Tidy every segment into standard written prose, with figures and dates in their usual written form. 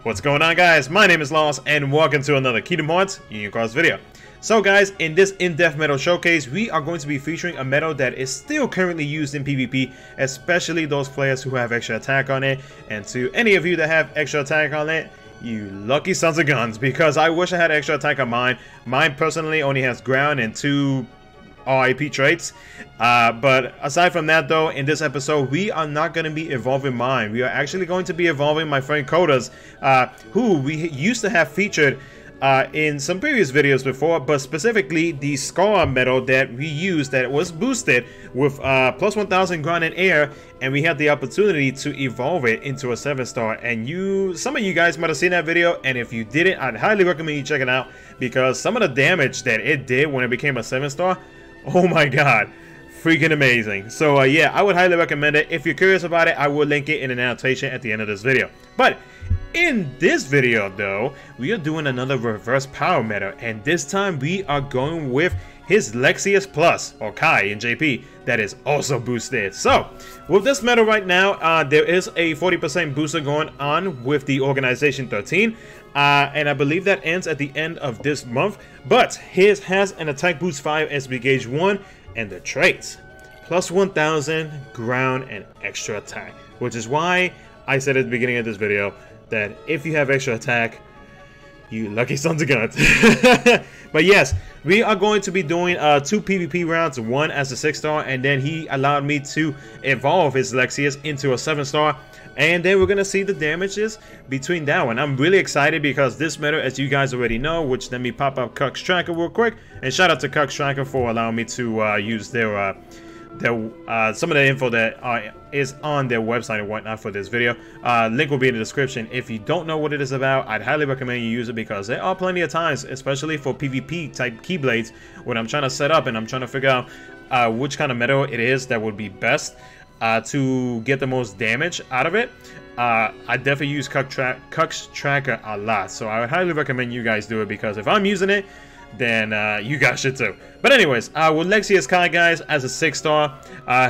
What's going on, guys? My name is Lost and welcome to another Kingdom Hearts Union Cards video. So guys, in this in-depth metal showcase, we are going to be featuring a metal that is still currently used in PvP, especially those players who have extra attack on it. And to any of you that have extra attack on it, you lucky sons of guns, because I wish I had extra attack on mine. Mine personally only has ground and 2 RIP traits, but aside from that though, in this episode we are not going to be evolving mine. We are actually going to be evolving my friend KOUTA's, who we used to have featured in some previous videos before, but specifically the Scar medal that we used that was boosted with plus 1000 ground and air, and we had the opportunity to evolve it into a 7-star. And some of you guys might have seen that video, and if you didn't, I'd highly recommend you check it out, because some of the damage that it did when it became a 7-star, oh my god, freaking amazing. So yeah, I would highly recommend it. If you're curious about it, I will link it in an annotation at the end of this video. But in this video though, we are doing another reverse power meta, and this time we are going with his Lexaeus Plus, or Kai in JP, that is also boosted. So with this meta right now, there is a 40% booster going on with the Organization 13, and I believe that ends at the end of this month. But his has an attack boost 5 SB gauge 1, and the traits plus 1000 ground and extra attack, which is why I said at the beginning of this video that if you have extra attack, you lucky sons of guns. But yes, we are going to be doing 2 PvP rounds, one as a 6-star, and then he allowed me to evolve his Lexaeus into a 7-star, and then we're gonna see the damages between that one. I'm really excited because this meta, as you guys already know, which let me pop up KHUx Tracker real quick, and shout out to KHUx Tracker for allowing me to use their some of the info that is on their website and whatnot for this video. Link will be in the description. If you don't know what it is about, I'd highly recommend you use it, because there are plenty of times, especially for PvP type keyblades, when I'm trying to set up and I'm trying to figure out which kind of metal it is that would be best to get the most damage out of it. I definitely use KHUx Tracker a lot, so I would highly recommend you guys do it, because if I'm using it, then you guys should too. But anyways, with Lexaeus Kai, guys, as a 6-star,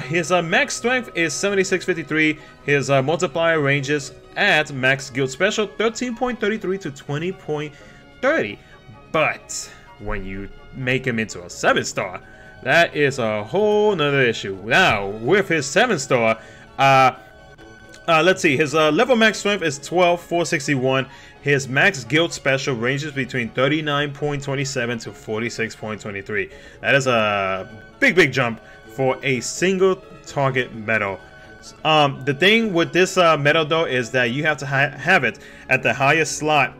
his max strength is 7653. His multiplier ranges at max guild special 13.33 to 20.30. But when you make him into a 7-star, that is a whole nother issue. Now with his 7-star, let's see, his level max strength is 12,461. His max guild special ranges between 39.27 to 46.23. That is a big jump for a single target medal. The thing with this medal though is that you have to have it at the highest slot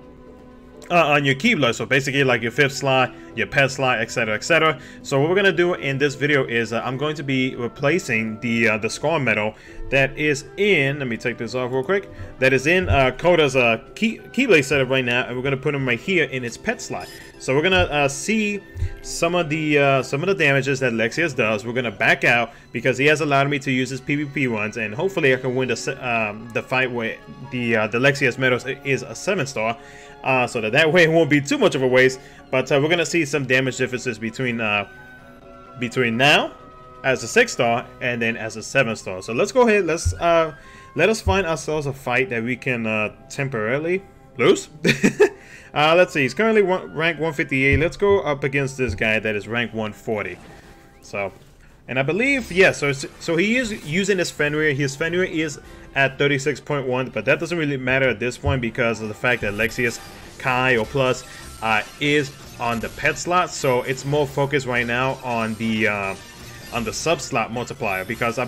on your keyblade, so basically like your 5th slot, your pet slot, etc, etc. So what we're gonna do in this video is I'm going to be replacing the Scar medal that is in, let me take this off real quick, that is in KOUTA's keyblade setup right now, and we're gonna put him right here in its pet slot. So we're gonna see some of the damages that Lexaeus does. We're gonna back out because he has allowed me to use his PvP ones, and hopefully I can win the fight where the Lexaeus medal is a 7-star. So that way it won't be too much of a waste. But we're gonna see some damage differences between now as a 6-star and then as a 7-star. So let's go ahead. Let us find ourselves a fight that we can temporarily lose. Let's see. He's currently rank 158. Let's go up against this guy that is rank 140. So, and I believe, yeah. So he is using his Fenrir. His Fenrir is at 36.1, but that doesn't really matter at this point because of the fact that Lexaeus Kai or Plus is on the pet slot. So it's more focused right now on the sub slot multiplier, because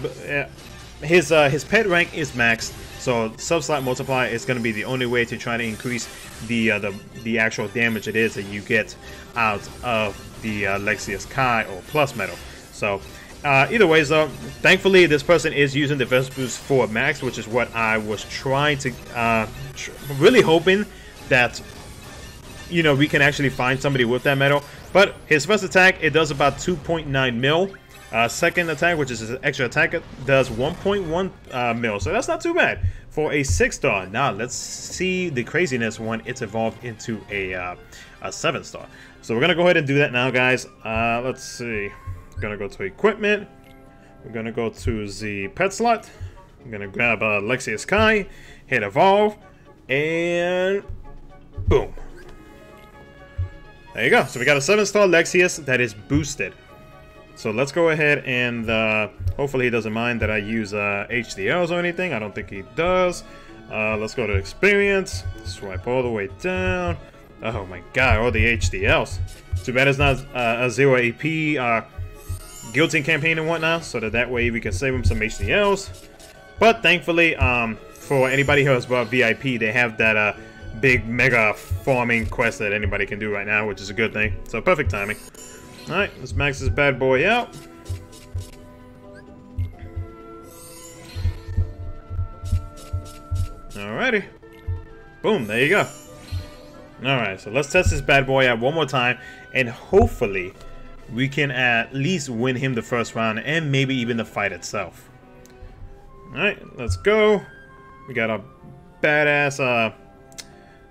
his pet rank is maxed. So sub slot multiplier is going to be the only way to try to increase the actual damage it is that you get out of the Lexaeus Kai or Plus medal. So either ways though, thankfully this person is using the Defense Boost 4 max, which is what I was trying to really hoping that, you know, we can actually find somebody with that medal. But his first attack, it does about 2.9 mil. Second attack, which is his extra attack, does 1.1 mil, so that's not too bad for a 6-star. Now let's see the craziness when it's evolved into a 7-star. So we're gonna go ahead and do that now, guys. Let's see. We're gonna go to equipment. We're gonna go to the pet slot. I'm gonna grab Lexaeus Kai, hit evolve, And boom. There you go. So we got a 7-star Lexaeus that is boosted. So let's go ahead and hopefully he doesn't mind that I use HDLs or anything. I don't think he does. Let's go to experience. Swipe all the way down. Oh my god, all the HDLs. Too bad it's not a 0 AP guillotine campaign and whatnot, so that way we can save him some HDLs. But thankfully, for anybody who has bought VIP, they have that big mega farming quest that anybody can do right now, which is a good thing. So perfect timing. Alright, let's max this bad boy out. Alrighty. Boom, there you go. Alright, so let's test this bad boy out one more time, and hopefully we can at least win him the first round and maybe even the fight itself. Alright, let's go. We got a badass,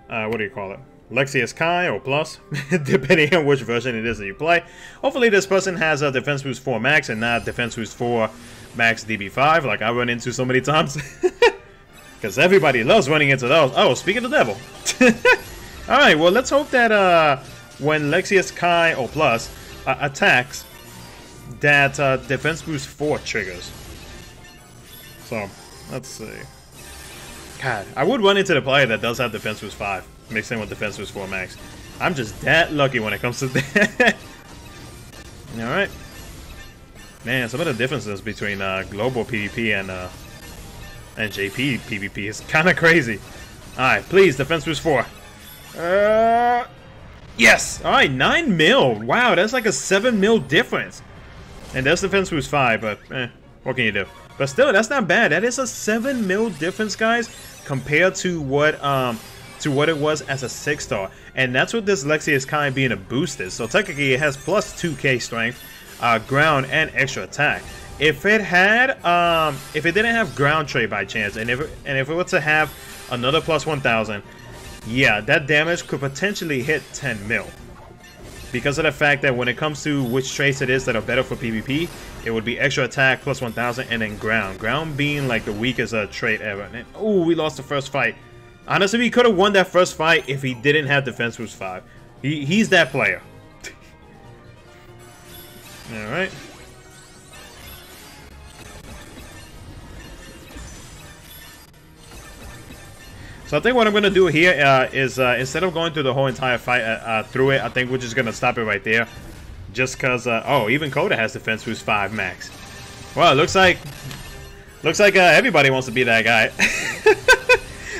what do you call it? Lexaeus Kai or Plus, depending on which version it is that you play. Hopefully this person has a Defense Boost 4 Max and not Defense Boost 4 Max DB5 like I run into so many times. Because everybody loves running into those. Oh, speak of the devil. Alright, well let's hope that when Lexaeus Kai or Plus attacks, that Defense Boost 4 triggers. So, let's see. God, I would run into the player that does have Defense Boost 5. Mixed in with Defense Boost 4 Max. I'm just that lucky when it comes to that. Alright. Man, some of the differences between global PvP and JP PvP is kind of crazy. Alright, please, Defense Boost 4. Yes! Alright, 9 mil. Wow, that's like a 7 mil difference. And that's Defense Boost 5, but what can you do? But still, that's not bad. That is a 7 mil difference, guys, compared to what it was as a 6-star. And that's what this Lexaeus Kai being a boost is. So technically it has plus 2k strength, ground, and extra attack. If it had if it didn't have ground trait by chance, and if it were to have another plus 1000, yeah, that damage could potentially hit 10 mil. Because of the fact that when it comes to which traits it is that are better for PvP, it would be extra attack plus 1000 and then ground. Ground being like the weakest trait ever. And oh, we lost the first fight. Honestly, we could have won that first fight if he didn't have Defense Boost 5. He's that player. Alright. So I think what I'm going to do here is instead of going through the whole entire fight through it, I think we're just going to stop it right there. Just because, oh, even KOUTA has Defense Boost 5 Max. Well, it looks like everybody wants to be that guy.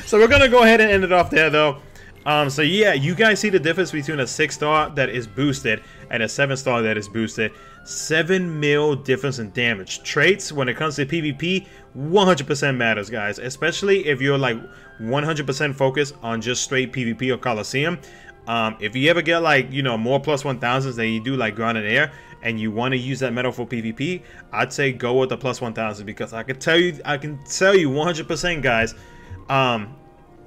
So we're going to go ahead and end it off there, though. So yeah, you guys see the difference between a 6-star that is boosted and a 7-star that is boosted. 7 mil difference in damage. Traits, when it comes to PvP, 100% matters, guys. Especially if you're like 100% focused on just straight PvP or Coliseum. If you ever get like, you know, more plus 1000s than you do like ground and air, and you want to use that metal for PvP, I'd say go with the plus 1000, because I can tell you 100%, guys,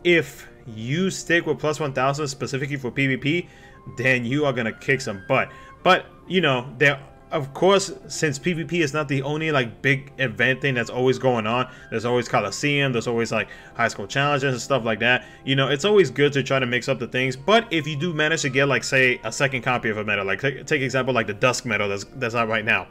if you stick with plus 1000 specifically for PvP, then you are gonna kick some butt. But you know, there, of course, since PvP is not the only like big event thing that's always going on, there's always Coliseum, there's always like high school challenges and stuff like that. You know, it's always good to try to mix up the things. But if you do manage to get like, say, a second copy of a medal, like take example like the Dusk medal that's out right now.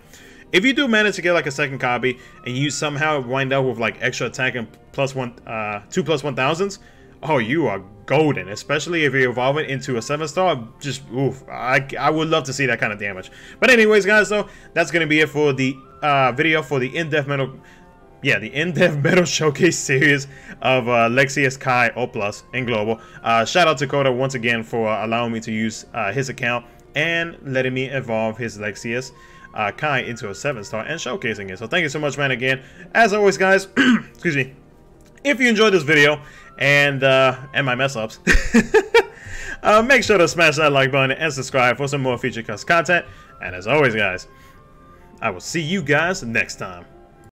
If you do manage to get like a second copy and you somehow wind up with like extra attack and plus 2 plus 1000s, oh, you are golden. Especially if you evolve it into a 7-star, just oof. I would love to see that kind of damage. But anyways, guys, though, that's gonna be it for the video for the in-depth metal. Yeah, the in-depth metal showcase series of Lexaeus Kai O+ in global. Shout out to KOUTA once again for allowing me to use his account and letting me evolve his Lexaeus Kai into a 7-star and showcasing it. So thank you so much, man, again. As always, guys, excuse me, if you enjoyed this video and my mess ups, make sure to smash that like button and subscribe for some more feature content. And as always, guys, I will see you guys next time.